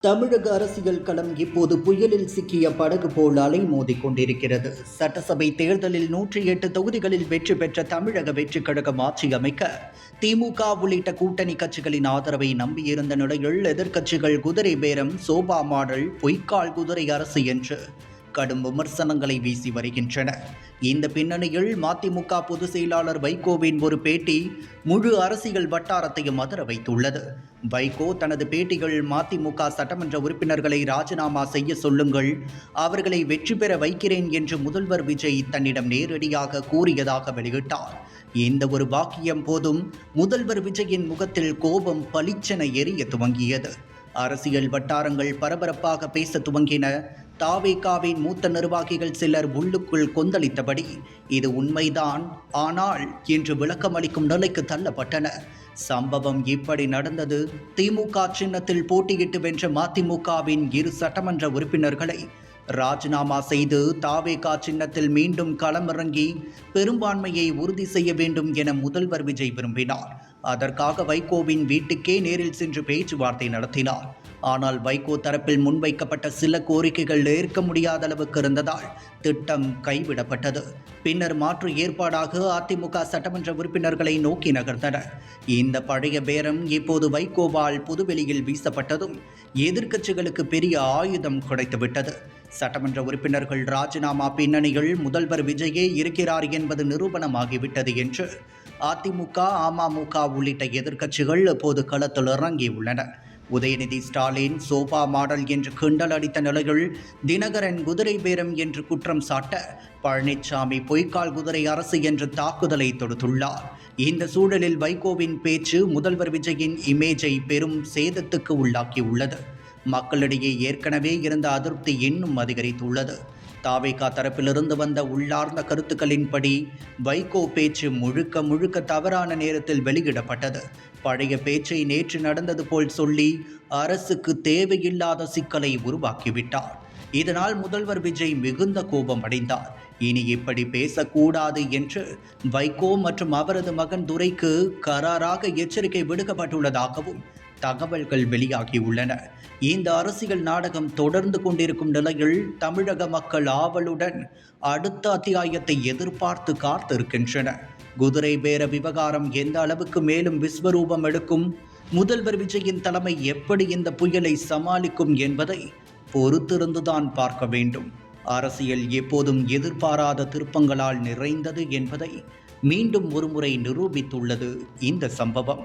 தமிழக அரசியல் களம் இப்போது புயலில் சிக்கிய படகு போல் அலைமோதிக் கொண்டிருக்கிறது. சட்டசபை தேர்தலில் 108 தொகுதிகளில் வெற்றி பெற்ற தமிழக வெற்றிக் கழகம் ஆட்சி அமைக்க திமுக உள்ளிட்ட கூட்டணி கட்சிகளின் ஆதரவை நம்பியிருந்த நிலையில் எதிர்க்கட்சிகள் குதிரை பேரம், சோபா மாடல், பொய்க்கால் குதிரை அரசு என்று கடும் விமர்சனங்களை வீசி வருகின்றன. இந்த பின்னணியில் மதிமுக பொதுச் செயலாளர் வைகோவின் ஒரு பேட்டி முழு அரசியல் வட்டாரத்தையும் அதிர வைத்துள்ளது. வைகோ தனது பேட்டிகள் மதிமுக சட்டமன்ற உறுப்பினர்களை ராஜினாமா செய்ய சொல்லுங்கள், அவர்களை வெற்றி பெற வைக்கிறேன் என்று முதல்வர் விஜய் தன்னிடம் நேரடியாக கூறியதாக வெளியிட்டார். இந்த ஒரு வாக்கியம் போதும் முதல்வர் விஜயின் முகத்தில் கோபம் பளிச்சென எரிய துவங்கியது. அரசியல் வட்டாரங்கள் பரபரப்பாக பேச துவங்கின. தாவேகாவின் மூத்த நிர்வாகிகள் சிலர் உள்ளுக்குள் கொந்தளித்தபடி இது உண்மைதான், ஆனால் என்று விளக்கமளிக்கும் நிலைக்கு தள்ளப்பட்டனர். சம்பவம் இப்படி நடந்தது. திமுக சின்னத்தில் போட்டியிட்டு வென்ற மதிமுகவின் 2 சட்டமன்ற உறுப்பினர்களை ராஜினாமா செய்து தாவேகா சின்னத்தில் மீண்டும் களமிறங்கி பெரும்பான்மையை உறுதி செய்ய வேண்டும் என முதல்வர் விஜய் விரும்பினார். அதற்காக வைகோவின் வீட்டுக்கே நேரில் சென்று பேச்சுவார்த்தை நடத்தினார். ஆனால் வைகோ தரப்பில் முன்வைக்கப்பட்ட சில கோரிக்கைகள் ஏற்க முடியாத அளவுக்கு இருந்ததால் திட்டம் கைவிடப்பட்டது. பின்னர் மாற்று ஏற்பாடாக அதிமுக சட்டமன்ற உறுப்பினர்களை நோக்கி நகர்ந்தனர். இந்த பழைய பேரம் இப்போது வைகோவால் பொதுவெளியில் வீசப்பட்டதும் எதிர்க்கட்சிகளுக்கு பெரிய ஆயுதம் கிடைத்துவிட்டது. சட்டமன்ற உறுப்பினர்கள் ராஜினாமா பின்னணியில் முதல்வர் விஜயே இருக்கிறார் என்பது நிரூபணமாகிவிட்டது என்று அதிமுக, அமமுக உள்ளிட்ட எதிர்க்கட்சிகள் இப்போது களத்தில் இறங்கியுள்ளன. உதயநிதி ஸ்டாலின் சோபா மாடல் என்று கிண்டல் அடித்த நிலையில் தினகரன் குதிரை பேரம் என்று குற்றம் சாட்ட பழனிசாமி பொய்க்கால் குதிரை அரசு என்று தாக்குதலை தொடுத்துள்ளார். இந்த சூழலில் வைகோவின் பேச்சு முதல்வர் விஜயின் இமேஜை பெரும் சேதத்துக்கு உள்ளாக்கியுள்ளது. மக்களிடையே ஏற்கனவே இருந்த அதிருப்தி இன்னும் அதிகரித்துள்ளது. தாவேகா தரப்பிலிருந்து வந்த உள்ளார்ந்த கருத்துக்களின்படி வைகோ பேச்சு முழுக்க தவறான நேரத்தில் வெளியிடப்பட்டது. பழைய பேச்சை நேற்று நடந்தது போல் சொல்லி அரசுக்கு தேவையில்லாத சிக்கலை உருவாக்கிவிட்டார். இதனால் முதல்வர் விஜய் மிகுந்த கோபம் அடைந்தார். இனி இப்படி பேசக்கூடாது என்று வைகோ மற்றும் அவரது மகன் துரைக்கு கராராக எச்சரிக்கை விடுக்கப்பட்டுள்ளதாகவும் தகவல்கள் வெளியாகியுள்ளன. இந்த அரசியல் நாடகம் தொடர்ந்து கொண்டிருக்கும் நிலையில் தமிழக மக்கள் ஆவலுடன் அடுத்த அத்தியாயத்தை எதிர்பார்த்து காத்திருக்கின்றனர். குதிரை பேர விவகாரம் எந்த அளவுக்கு மேலும் விஸ்வரூபம் எடுக்கும், முதல்வர் விஜயின் தலைமை எப்படி இந்த புயலை சமாளிக்கும் என்பதை பொறுத்திருந்துதான் பார்க்க வேண்டும். அரசியல் எப்போதும் எதிர்பாராத திருப்பங்களால் நிறைந்தது என்பதை மீண்டும் ஒருமுறை நிரூபித்துள்ளது இந்த சம்பவம்.